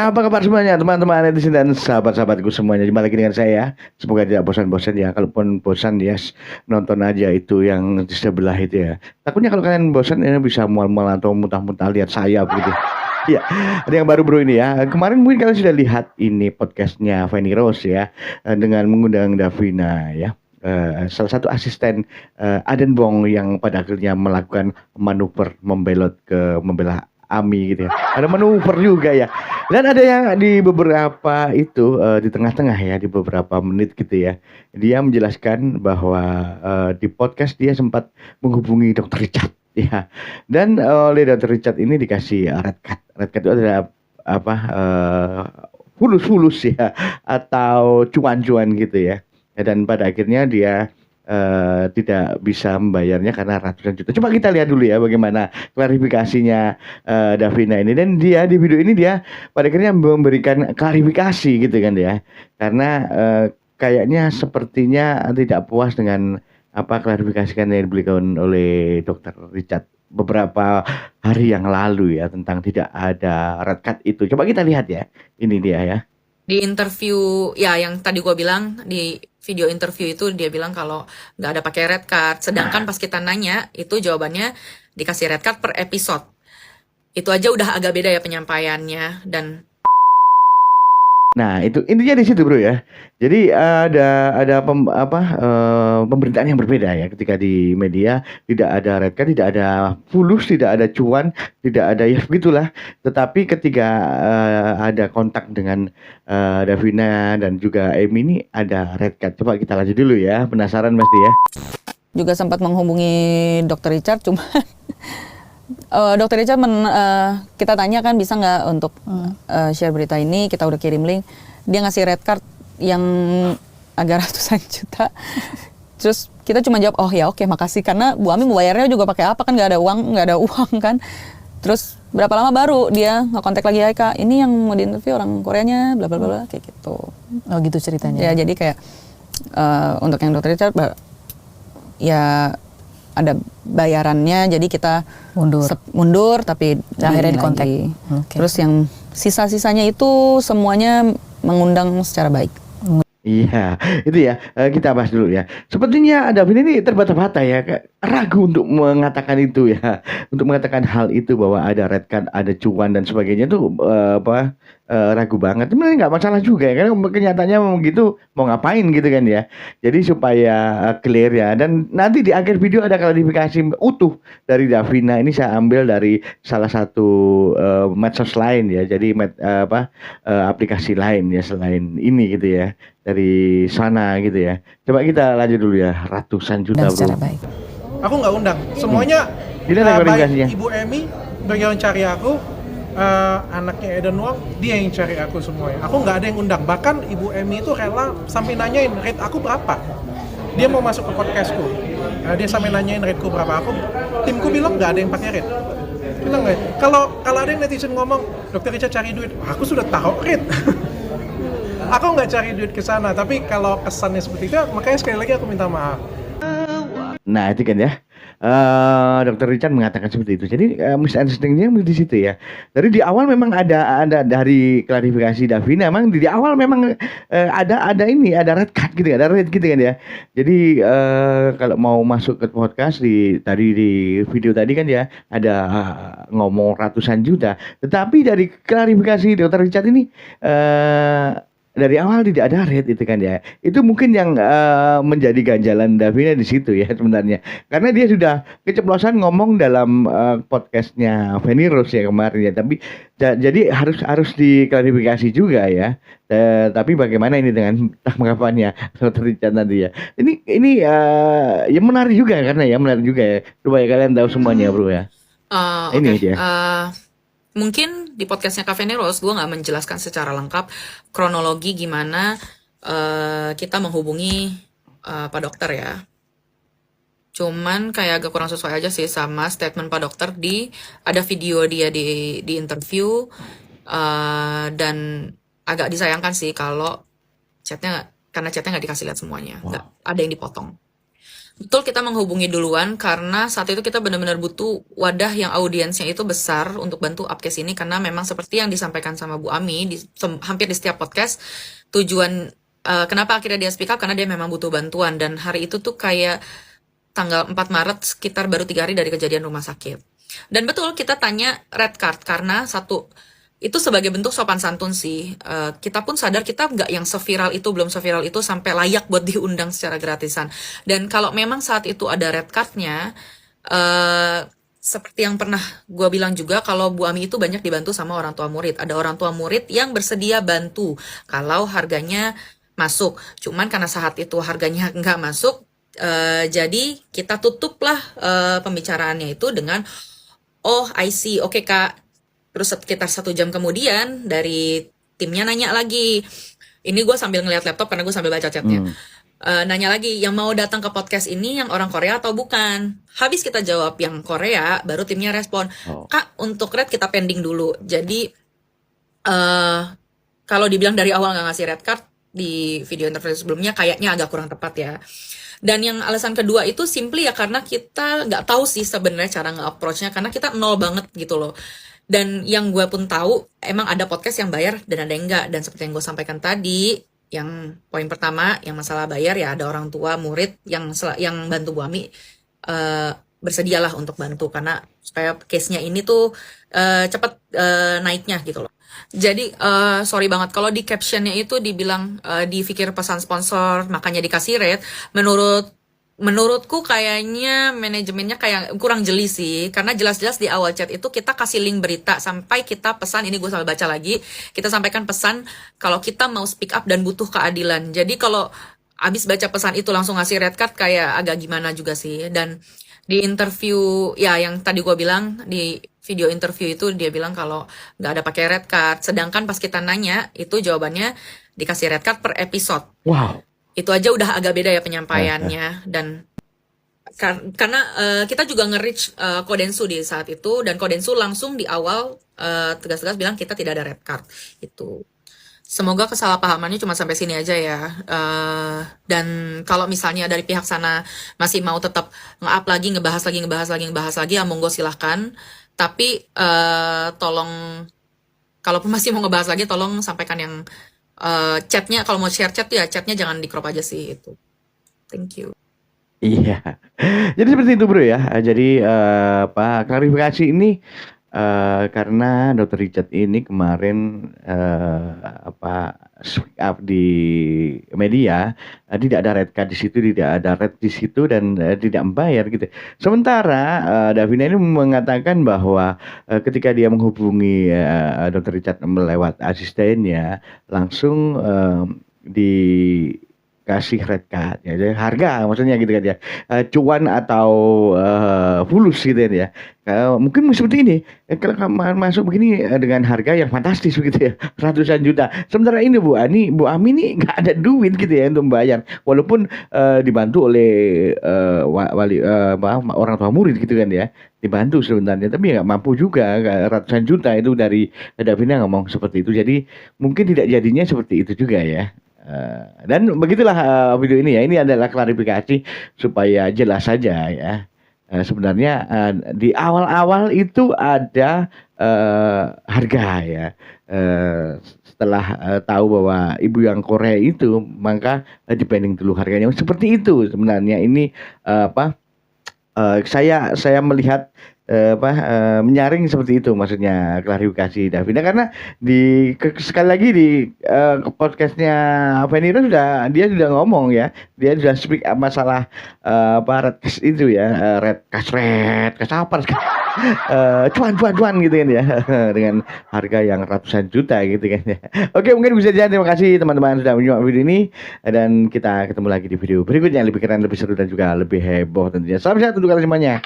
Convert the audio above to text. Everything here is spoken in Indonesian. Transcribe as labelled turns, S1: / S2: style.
S1: Apa kabar semuanya teman-teman netizen dan sahabat-sahabatku semuanya. Jumpa lagi dengan saya. Semoga tidak bosan-bosan ya. Kalaupun bosan ya nonton aja itu yang di sebelah itu ya. Takutnya kalau kalian bosan ini bisa mual-mual atau muntah-muntah lihat saya begitu. Iya, ada yang baru bro ini ya. Kemarin mungkin kalian sudah lihat ini podcastnya Feni Rose ya, dengan mengundang Davina ya. Salah satu asisten Aden Bong yang pada akhirnya melakukan manuver membela Ami gitu ya. Ada manuver juga ya. Dan ada yang di beberapa itu di tengah-tengah ya, di beberapa menit gitu ya. Dia menjelaskan bahwa di podcast dia sempat menghubungi Dokter Richard ya. Dan oleh Dokter Richard ini dikasih red card. Red card itu adalah apa fulus-fulus ya atau cuan-cuan gitu ya. Dan pada akhirnya dia tidak bisa membayarnya karena ratusan juta. Coba kita lihat dulu ya bagaimana klarifikasinya Davina ini. Dan dia di video ini dia pada akhirnya memberikan klarifikasi gitu kan ya. Karena kayaknya sepertinya tidak puas dengan apa klarifikasi yang diberikan oleh Dokter Richard beberapa hari yang lalu ya tentang tidak ada red card itu. Coba kita lihat ya. Ini dia ya.
S2: Di interview ya yang tadi gue bilang di video interview itu dia bilang kalau nggak ada pakai red card, sedangkan pas kita nanya itu jawabannya dikasih red card per episode. Itu aja udah agak beda ya penyampaiannya. Dan
S1: Nah, itu intinya di situ, Bro ya. Jadi ada pemberitaan yang berbeda ya ketika di media tidak ada red card, tidak ada fulus, tidak ada cuan, tidak ada ya begitulah. Tetapi ketika ada kontak dengan Davina dan juga Emi ini ada red card. Coba kita lanjut dulu ya. Penasaran pasti ya.
S3: Juga sempat menghubungi Dr. Richard, cuma Dr. Richard kita tanya kan bisa nggak untuk share berita ini, kita udah kirim link, dia ngasih red card yang agak ratusan juta. Terus kita cuma jawab oh ya oke makasih, karena Bu Ami mau bayarnya juga pakai apa kan, nggak ada uang kan. Terus berapa lama baru dia nge-kontak lagi, ya Kak ini yang mau diinterview orang Koreanya bla bla bla kayak gitu.
S4: Oh gitu ceritanya.
S3: Ya jadi kayak untuk yang Dr. Richard ya ada bayarannya, jadi kita mundur tapi
S4: akhirnya dikontak.
S3: Okay. Terus yang sisa-sisanya itu semuanya mengundang secara baik.
S1: Iya, itu ya. Kita bahas dulu ya. Sepertinya Davina ini terbata-bata ya, ragu untuk mengatakan itu ya, untuk mengatakan hal itu bahwa ada red card, ada cuan dan sebagainya itu ragu banget. Sebenarnya nggak masalah juga ya, karena kenyataannya begitu mau ngapain gitu kan ya. Jadi supaya clear ya. Dan nanti di akhir video ada klarifikasi utuh dari Davina. Ini saya ambil dari salah satu medsos lain ya. Jadi aplikasi lain ya selain ini gitu ya. Dari sana gitu ya. Coba kita lanjut dulu ya. Ratusan juta bro.
S4: Baik.
S5: Aku nggak undang. Semuanya baik Ibu Emi yang cari aku, anaknya Eden Wong dia yang cari aku semuanya. Aku nggak ada yang undang. Bahkan Ibu Emi itu rela sampai nanyain rate aku berapa. Dia mau masuk ke podcastku. Dia sampai nanyain rateku berapa. Timku bilang nggak ada yang pakai rate. Bilang nggak. Kalau ada yang netizen ngomong Dokter Richard cari duit, aku sudah tahu rate. Aku nggak cari duit ke sana, tapi kalau kesannya seperti itu, makanya sekali lagi aku minta maaf.
S1: Nah itu kan ya, Dokter Richard mengatakan seperti itu. Jadi misunderstandingnya di situ ya. Dari di awal memang ada dari klarifikasi Davina, memang di awal memang ada red card gitu, ada red gitu kan ya. Jadi kalau mau masuk ke podcast di video tadi kan ya ada ngomong ratusan juta. Tetapi dari klarifikasi Dokter Richard ini dari awal tidak ada red itu kan ya. Itu mungkin yang menjadi ganjalan Davina di situ ya sebenarnya. Karena dia sudah keceplosan ngomong dalam podcastnya Feni Rose ya kemarin ya. Tapi jadi harus diklarifikasi juga ya. Tapi bagaimana ini dengan tanggapannya Dr. Richard nanti ya. Ini ya menarik juga karena ya menarik juga ya. Supaya kalian tahu semuanya bro ya. Ini dia.
S2: Mungkin di podcastnya Kak Feni Rose gue nggak menjelaskan secara lengkap kronologi gimana kita menghubungi Pak Dokter ya. Cuman kayak agak kurang sesuai aja sih sama statement Pak Dokter ada video dia di interview, dan agak disayangkan sih kalau karena chatnya nggak dikasih lihat semuanya, ada yang dipotong. Betul, kita menghubungi duluan karena saat itu kita benar-benar butuh wadah yang audiensnya itu besar untuk bantu Upcase ini, karena memang seperti yang disampaikan sama Bu Ami hampir di setiap podcast, tujuan kenapa akhirnya dia speak up karena dia memang butuh bantuan, dan hari itu tuh kayak tanggal 4 Maret sekitar baru 3 hari dari kejadian rumah sakit. Dan betul kita tanya red card karena satu, itu sebagai bentuk sopan santun sih. Kita pun sadar kita nggak yang seviral itu, belum seviral itu sampai layak buat diundang secara gratisan. Dan kalau memang saat itu ada red cardnya, seperti yang pernah gue bilang juga, kalau Bu Ami itu banyak dibantu sama orang tua murid. Ada orang tua murid yang bersedia bantu kalau harganya masuk. Cuman karena saat itu harganya nggak masuk, jadi kita tutuplah pembicaraannya itu dengan, oh I see, oke Kak. Terus sekitar 1 jam kemudian dari timnya nanya lagi. Ini gue sambil ngeliat laptop karena gue sambil baca chatnya. Nanya lagi, yang mau datang ke podcast ini yang orang Korea atau bukan? Habis kita jawab yang Korea, baru timnya respon, Kak untuk red kita pending dulu. Jadi kalau dibilang dari awal nggak ngasih red card di video interview sebelumnya, kayaknya agak kurang tepat ya. Dan yang alasan kedua itu simply ya karena kita nggak tahu sih sebenarnya cara nge-approach-nya, karena kita nol banget gitu loh. Dan yang gue pun tahu, emang ada podcast yang bayar dan ada yang enggak. Dan seperti yang gue sampaikan tadi, yang poin pertama, yang masalah bayar ya ada orang tua murid yang bantu Bu Ami, bersedialah untuk bantu karena supaya case-nya ini tuh cepat naiknya gitu loh. Jadi sorry banget kalau di captionnya itu dibilang difikir pesan sponsor makanya dikasih rate. Menurutku kayaknya manajemennya kayak kurang jeli sih, karena jelas-jelas di awal chat itu kita kasih link berita sampai kita pesan, ini gue sambil baca lagi, kita sampaikan pesan kalau kita mau speak up dan butuh keadilan. Jadi kalau abis baca pesan itu langsung ngasih red card kayak agak gimana juga sih. Dan di interview ya yang tadi gue bilang, di video interview itu dia bilang kalau nggak ada pakai red card, sedangkan pas kita nanya itu jawabannya dikasih red card per episode.
S1: Wow.
S2: Itu aja udah agak beda ya penyampaiannya. Dan karena kita juga nge-reach Kodensu di saat itu, dan Kodensu langsung di awal tegas-tegas bilang kita tidak ada red card itu. Semoga kesalahpahamannya cuma sampai sini aja ya. Dan kalau misalnya dari pihak sana masih mau tetap nge-up lagi, ngebahas lagi, ya monggo silahkan. Tapi tolong, kalaupun masih mau ngebahas lagi, tolong sampaikan yang chatnya, kalau mau share chat ya chatnya jangan di crop aja sih itu. Thank you.
S1: Iya. Jadi seperti itu bro ya. Jadi klarifikasi ini karena Dr. Richard ini kemarin speak up di media, tidak ada red card di situ, tidak ada red di situ, dan tidak membayar gitu. Sementara Davina ini mengatakan bahwa ketika dia menghubungi Dr. Richard melewat asistennya, langsung dikasih red card ya, jadi harga maksudnya gitu kan ya, cuan atau fulus gitu kan ya. Mungkin seperti ini, kalau masuk begini dengan harga yang fantastis begitu ya, ratusan juta. Sementara ini Bu Ami nih nggak ada duit gitu ya untuk membayar, walaupun dibantu oleh orang tua murid gitu kan ya, dibantu sebenarnya, tapi nggak mampu juga, ratusan juta itu dari Davina ngomong seperti itu. Jadi mungkin tidak jadinya seperti itu juga ya. Dan begitulah video ini ya. Ini adalah klarifikasi supaya jelas saja ya. Sebenarnya di awal-awal itu ada harga ya. Setelah tahu bahwa ibu yang Korea itu, maka dibanding dulu harganya seperti itu. Sebenarnya ini saya melihat menyaring seperti itu, maksudnya klarifikasi Davina, karena sekali lagi di podcastnya Venira dia sudah ngomong ya, dia sudah speak up masalah red cash itu ya, red cash apa cuan gitu kan ya, dengan harga yang ratusan juta gitu kan ya. Oke, mungkin bisa jadi. Terima kasih teman-teman sudah menyimak video ini, dan kita ketemu lagi di video berikutnya yang lebih keren, lebih seru, dan juga lebih heboh tentunya. Salam sehat untuk kalian semuanya.